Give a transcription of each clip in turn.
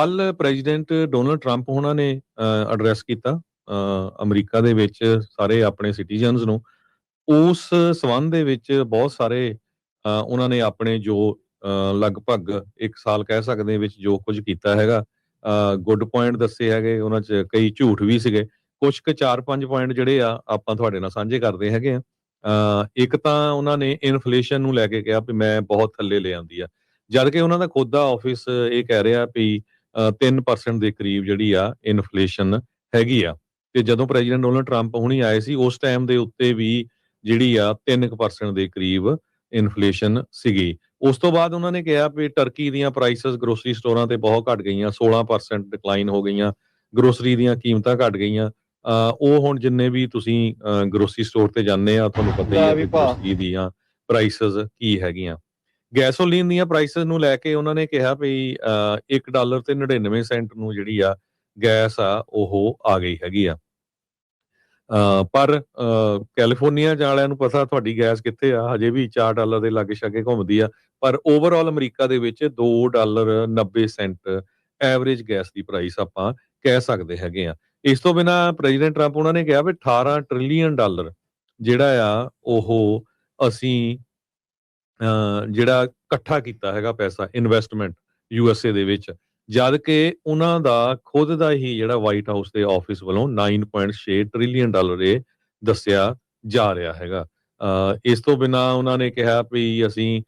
ਕੱਲ president Donald Trump ਉਹਨਾਂ ਨੇ ਐਡਰੈਸ ਕੀਤਾ ਅਮਰੀਕਾ ਦੇ ਵਿੱਚ ਸਾਰੇ ਆਪਣੇ ਸਿਟੀਜ਼ਨਸ ਨੂੰ। ਉਸ ਸੰਬੰਧ ਦੇ ਵਿੱਚ ਬਹੁਤ ਸਾਰੇ ਉਹਨਾਂ ਨੇ ਆਪਣੇ ਜੋ ਲਗਭਗ 1 ਸਾਲ ਕਹਿ ਸਕਦੇ ਹਾਂ ਵਿੱਚ ਜੋ ਕੁਝ ਕੀਤਾ ਹੈਗਾ, ਗੁੱਡ ਪੁਆਇੰਟ ਦੱਸੇ ਹੈਗੇ, ਉਹਨਾਂ 'ਚ ਕਈ ਝੂਠ ਵੀ ਸੀਗੇ। ਕੁਛ ਕੁ 4-5 ਪੁਆਇੰਟ ਜਿਹੜੇ ਆ ਆਪਾਂ ਤੁਹਾਡੇ ਨਾਲ ਸਾਂਝੇ ਕਰਦੇ ਹੈਗੇ ਆ। ਇੱਕ ਤਾਂ ਉਹਨਾਂ ਨੇ ਇਨਫਲੇਸ਼ਨ ਨੂੰ ਲੈ ਕੇ ਕਿਹਾ ਵੀ ਮੈਂ ਬਹੁਤ ਥੱਲੇ ਲੈ ਆਂਦੀ ਆ, ਜਦ ਕਿ ਉਹਨਾਂ ਦਾ ਖੁਦ ਦਾ ਆਫਿਸ ਇਹ ਕਹਿ ਰਿਹਾ ਵੀ 3% ਦੇ ਕਰੀਬ ਜਿਹੜੀ ਆ ਇਨਫਲੇਸ਼ਨ ਹੈਗੀ ਆ। ਤੇ ਜਦੋਂ ਪ੍ਰੈਜ਼ੀਡੈਂਟ ਡੋਨਲਡ ਟਰੰਪ ਹੁਣੀ ਆਏ ਸੀ ਉਸ ਟਾਈਮ ਦੇ ਉੱਤੇ ਵੀ ਜਿਹੜੀ ਆ 3% ਦੇ ਕਰੀਬ ਇਨਫਲੇਸ਼ਨ ਸੀਗੀ। ਉਸ ਤੋਂ ਬਾਅਦ ਉਹਨਾਂ ਨੇ ਕਿਹਾ ਵੀ ਟਰਕੀ ਦੀਆਂ ਪ੍ਰਾਈਸਿਸ ਗਰੋਸਰੀ ਸਟੋਰਾਂ ਤੇ ਬਹੁਤ ਘਟ ਗਈਆਂ, 16% ਡਿਕਲਾਈਨ ਹੋ ਗਈਆਂ, ਗਰੋਸਰੀ ਦੀਆਂ ਕੀਮਤਾਂ ਘਟ ਗਈਆਂ। ਉਹ ਹੁਣ ਜਿੰਨੇ ਵੀ ਤੁਸੀਂ ਗਰੋਸਰੀ ਸਟੋਰ ਤੇ ਜਾਂਦੇ ਆ ਤੁਹਾਨੂੰ ਪਤਾ ਹੀ ਆ ਵੀ ਗਰੋਸਰੀ ਦੀਆਂ ਪ੍ਰਾਈਸਿਸ ਕੀ ਹੈਗੀਆਂ। ਗੈਸੋਲੀਨ ਦੀਆਂ ਪ੍ਰਾਈਸਿਸ ਨੂੰ ਲੈ ਕੇ ਉਹਨਾਂ ਨੇ ਕਿਹਾ ਵੀ $1 ਤੇ 99 ਸੈਂਟ ਨੂੰ ਜਿਹੜੀ ਆ ਗੈਸ ਆ ਉਹ ਆ ਗਈ ਹੈਗੀ ਆ। ਪਰ ਕੈਲੀਫੋਰਨੀਆ ਵਾਲਿਆਂ ਨੂੰ ਪਤਾ ਤੁਹਾਡੀ ਗੈਸ ਕਿੱਥੇ ਆ, ਹਜੇ ਵੀ $4 ਦੇ ਲਾਗੇ ਛਾਗੇ ਘੁੰਮਦੀ ਆ। ਪਰ ਓਵਰਆਲ ਅਮਰੀਕਾ ਦੇ ਵਿੱਚ $2.90 ਐਵਰੇਜ ਗੈਸ ਦੀ ਪ੍ਰਾਈਸ ਆਪਾਂ ਕਹਿ ਸਕਦੇ ਹੈਗੇ ਆ। ਇਸ ਤੋਂ ਬਿਨਾਂ ਪ੍ਰੈਜ਼ੀਡੈਂਟ ਟਰੰਪ ਉਹਨਾਂ ਨੇ ਕਿਹਾ ਵੀ $18 ਟ੍ਰਿਲੀਅਨ ਜਿਹੜਾ ਆ ਉਹ ਅਸੀਂ ਜਿਹੜਾ ਇਕੱਠਾ ਕੀਤਾ ਹੈਗਾ ਪੈਸਾ ਇਨਵੈਸਟਮੈਂਟ USA ਦੇ ਵਿੱਚ, ਜਦ ਕਿ ਉਹਨਾਂ ਦਾ ਖੁਦ ਦਾ ਹੀ ਜਿਹੜਾ ਵਾਈਟ ਹਾਊਸ ਦੇ ਆਫਿਸ ਵੱਲੋਂ $9.6 ਟ੍ਰਿਲੀਅਨ ਇਹ ਦੱਸਿਆ ਜਾ ਰਿਹਾ ਹੈਗਾ। ਇਸ ਤੋਂ ਬਿਨਾਂ ਉਹਨਾਂ ਨੇ ਕਿਹਾ ਵੀ ਅਸੀਂ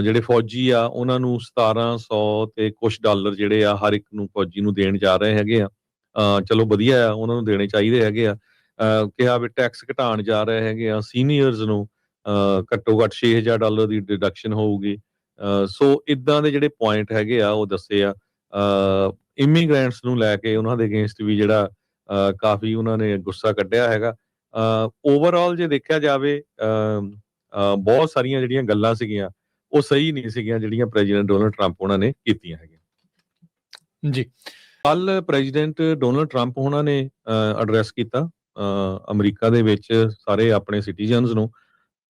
ਜਿਹੜੇ ਫੌਜੀ ਆ ਉਹਨਾਂ ਨੂੰ 1700 ਤੇ ਕੁਛ ਡਾਲਰ ਜਿਹੜੇ ਆ ਹਰ ਇੱਕ ਨੂੰ ਫੌਜੀ ਨੂੰ ਦੇਣ ਜਾ ਰਹੇ ਹੈਗੇ ਆ। ਚਲੋ ਵਧੀਆ ਆ, ਉਹਨਾਂ ਨੂੰ ਦੇਣੇ ਚਾਹੀਦੇ ਹੈਗੇ ਆ। ਕਿਹਾ ਵੀ ਟੈਕਸ ਘਟਾਉਣ ਜਾ ਰਹੇ ਹੈਗੇ ਆ, ਸੀਨੀਅਰਸ ਨੂੰ ਘੱਟੋ ਘੱਟ $6000 ਦੀ ਡਿਡਕਸ਼ਨ ਹੋਊਗੀ। ਸੋ ਇਦਾਂ ਦੇ ਜਿਹੜੇ ਪੁਆਇੰਟ ਹੈਗੇ ਆ ਉਹ ਦੱਸੇ ਆ। ਇਮੀਗ੍ਰੈਂਟਸ ਨੂੰ ਲੈ ਕੇ ਉਹਨਾਂ ਦੇ ਅਗੇਂਸਟ ਵੀ ਜਿਹੜਾ ਕਾਫੀ ਉਹਨਾਂ ਨੇ ਗੁੱਸਾ ਕੱਢਿਆ ਹੈਗਾ। ਓਵਰਆਲ ਜੇ ਦੇਖਿਆ ਜਾਵੇ ਬਹੁਤ ਸਾਰੀਆਂ ਜਿਹੜੀਆਂ ਗੱਲਾਂ ਸੀਗੀਆਂ ਉਹ ਸਹੀ ਨਹੀਂ ਸੀਗੀਆਂ ਜਿਹੜੀਆਂ ਪ੍ਰੈਜ਼ੀਡੈਂਟ ਡੋਨਲਡ ਟਰੰਪ ਉਹਨਾਂ ਨੇ ਕੀਤੀਆਂ ਹੈਗੀਆਂ ਜੀ। ਕੱਲ ਪ੍ਰੈਜ਼ੀਡੈਂਟ ਡੋਨਲਡ ਟਰੰਪ ਉਹਨਾਂ ਨੇ ਐਡਰੈਸ ਕੀਤਾ ਅਮਰੀਕਾ ਦੇ ਵਿੱਚ ਸਾਰੇ ਆਪਣੇ ਸਿਟੀਜ਼ਨਸ ਨੂੰ।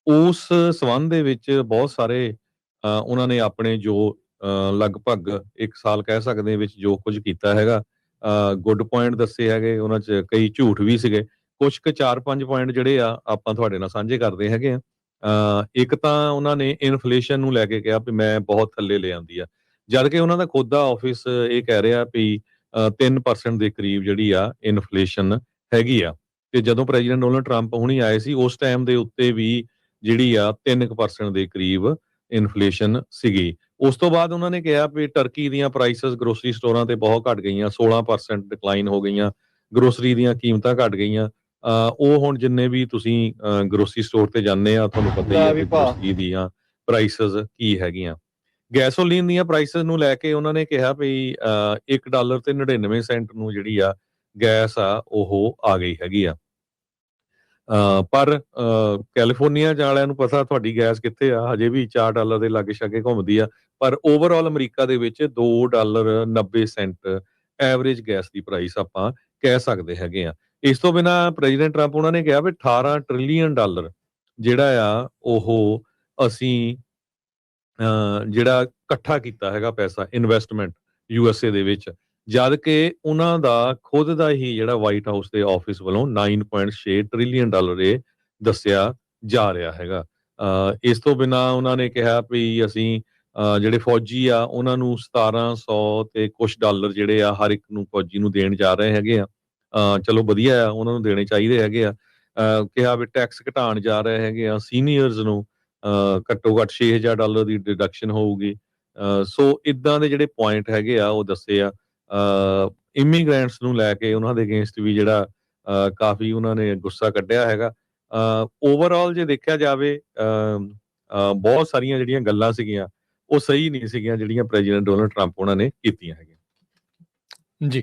ਉਸ ਸੰਬੰਧ ਦੇ ਵਿੱਚ ਬਹੁਤ ਸਾਰੇ ਉਹਨਾਂ ਨੇ ਆਪਣੇ ਜੋ ਲਗਭਗ 1 ਸਾਲ ਕਹਿ ਸਕਦੇ ਹਾਂ ਵਿੱਚ ਜੋ ਕੁਝ ਕੀਤਾ ਹੈਗਾ, ਗੁੱਡ ਪੁਆਇੰਟ ਦੱਸੇ ਹੈਗੇ, ਉਹਨਾਂ 'ਚ ਕਈ ਝੂਠ ਵੀ ਸੀਗੇ। ਕੁਛ ਕੁ 4-5 ਪੁਆਇੰਟ ਜਿਹੜੇ ਆ ਆਪਾਂ ਤੁਹਾਡੇ ਨਾਲ ਸਾਂਝੇ ਕਰਦੇ ਹੈਗੇ ਆ। ਇੱਕ ਤਾਂ ਉਹਨਾਂ ਨੇ ਇਨਫਲੇਸ਼ਨ ਨੂੰ ਲੈ ਕੇ ਕਿਹਾ ਵੀ ਮੈਂ ਬਹੁਤ ਥੱਲੇ ਲੈ ਆਂਦੀ ਆ, ਜਦ ਕਿ ਉਹਨਾਂ ਦਾ ਖੁਦ ਦਾ ਆਫਿਸ ਇਹ ਕਹਿ ਰਿਹਾ ਵੀ 3% ਦੇ ਕਰੀਬ ਜਿਹੜੀ ਆ ਇਨਫਲੇਸ਼ਨ ਹੈਗੀ ਆ। ਤੇ ਜਦੋਂ ਪ੍ਰੈਜ਼ੀਡੈਂਟ ਡੋਨਲਡ ਟਰੰਪ ਹੁਣੀ ਆਏ ਸੀ ਉਸ ਟਾਈਮ ਦੇ ਉੱਤੇ ਵੀ ਜਿਹੜੀ ਆ 3% ਦੇ ਕਰੀਬ ਇਨਫਲੇਸ਼ਨ ਸੀਗੀ। ਉਸ ਤੋਂ ਬਾਅਦ ਉਹਨਾਂ ਨੇ ਕਿਹਾ ਵੀ ਟਰਕੀ ਦੀਆਂ ਪ੍ਰਾਈਸਿਸ ਗਰੋਸਰੀ ਸਟੋਰਾਂ ਤੇ ਬਹੁਤ ਘਟ ਗਈਆਂ, 16% ਡਿਕਲਾਈਨ ਹੋ ਗਈਆਂ, ਗਰੋਸਰੀ ਦੀਆਂ ਕੀਮਤਾਂ ਘਟ ਗਈਆਂ। ਉਹ ਹੁਣ ਜਿੰਨੇ ਵੀ ਤੁਸੀਂ ਗਰੋਸਰੀ ਸਟੋਰ ਤੇ ਜਾਂਦੇ ਆ ਤੁਹਾਨੂੰ ਪਤਾ ਹੀ ਆ ਵੀ ਗਰੋਸਰੀ ਦੀਆਂ ਪ੍ਰਾਈਸਿਸ ਕੀ ਹੈਗੀਆਂ। ਗੈਸੋਲੀਨ ਦੀਆਂ ਪ੍ਰਾਈਸਿਸ ਨੂੰ ਲੈ ਕੇ ਉਹਨਾਂ ਨੇ ਕਿਹਾ ਵੀ $1 ਤੇ 99 ਸੈਂਟ ਨੂੰ ਜਿਹੜੀ ਆ ਗੈਸ ਆ ਉਹ ਆ ਗਈ ਹੈਗੀ ਆ। ਪਰ ਕੈਲੀਫੋਰਨੀਆ ਵਾਲਿਆਂ ਨੂੰ ਪਤਾ ਤੁਹਾਡੀ ਗੈਸ ਕਿੱਥੇ ਆ, ਹਜੇ ਵੀ $4 ਦੇ ਲਾਗੇ ਛਾਗੇ ਘੁੰਮਦੀ ਆ। ਪਰ ਓਵਰਆਲ ਅਮਰੀਕਾ ਦੇ ਵਿੱਚ $2.90 ਐਵਰੇਜ ਗੈਸ ਦੀ ਪ੍ਰਾਈਸ ਆਪਾਂ ਕਹਿ ਸਕਦੇ ਹੈਗੇ ਆ। ਇਸ ਤੋਂ ਬਿਨਾਂ ਪ੍ਰੈਜ਼ੀਡੈਂਟ ਟਰੰਪ ਉਹਨਾਂ ਨੇ ਕਿਹਾ ਵੀ $18 ਟ੍ਰਿਲੀਅਨ ਜਿਹੜਾ ਆ ਉਹ ਅਸੀਂ ਜਿਹੜਾ ਇਕੱਠਾ ਕੀਤਾ ਹੈਗਾ ਪੈਸਾ ਇਨਵੈਸਟਮੈਂਟ USA ਦੇ ਵਿੱਚ, ਜਦ ਕਿ ਉਹਨਾਂ ਦਾ ਖੁਦ ਦਾ ਹੀ ਜਿਹੜਾ ਵਾਈਟ ਹਾਊਸ ਦੇ ਆਫਿਸ ਵੱਲੋਂ $9.6 ਟ੍ਰਿਲੀਅਨ ਇਹ ਦੱਸਿਆ ਜਾ ਰਿਹਾ ਹੈਗਾ। ਇਸ ਤੋਂ ਬਿਨਾਂ ਉਹਨਾਂ ਨੇ ਕਿਹਾ ਵੀ ਅਸੀਂ ਜਿਹੜੇ ਫੌਜੀ ਆ ਉਹਨਾਂ ਨੂੰ 1700 ਤੇ ਕੁਛ ਡਾਲਰ ਜਿਹੜੇ ਆ ਹਰ ਇੱਕ ਨੂੰ ਫੌਜੀ ਨੂੰ ਦੇਣ ਜਾ ਰਹੇ ਹੈਗੇ ਆ। ਚਲੋ ਵਧੀਆ ਆ, ਉਹਨਾਂ ਨੂੰ ਦੇਣੇ ਚਾਹੀਦੇ ਹੈਗੇ ਆ। ਕਿਹਾ ਵੀ ਟੈਕਸ ਘਟਾਉਣ ਜਾ ਰਹੇ ਹੈਗੇ ਆ, ਸੀਨੀਅਰਸ ਨੂੰ ਘੱਟੋ ਘੱਟ $6000 ਦੀ ਡਿਡਕਸ਼ਨ ਹੋਊਗੀ। ਸੋ ਇਦਾਂ ਦੇ ਜਿਹੜੇ ਪੁਆਇੰਟ ਹੈਗੇ ਆ ਉਹ ਦੱਸੇ ਆ। ਇਮੀਗ੍ਰੈਂਟਸ ਨੂੰ ਲੈ ਕੇ ਉਹਨਾਂ ਦੇ ਅਗੇਂਸਟ ਵੀ ਜਿਹੜਾ ਕਾਫੀ ਉਹਨਾਂ ਨੇ ਗੁੱਸਾ ਕੱਢਿਆ ਹੈਗਾ। ਓਵਰਆਲ ਜੇ ਦੇਖਿਆ ਜਾਵੇ ਬਹੁਤ ਸਾਰੀਆਂ ਜਿਹੜੀਆਂ ਗੱਲਾਂ ਸੀਗੀਆਂ ਉਹ ਸਹੀ ਨਹੀਂ ਸੀਗੀਆਂ ਜਿਹੜੀਆਂ ਪ੍ਰੈਜ਼ੀਡੈਂਟ ਡੋਨਲਡ ਟਰੰਪ ਉਹਨਾਂ ਨੇ ਕੀਤੀਆਂ ਹੈਗੀਆਂ ਜੀ।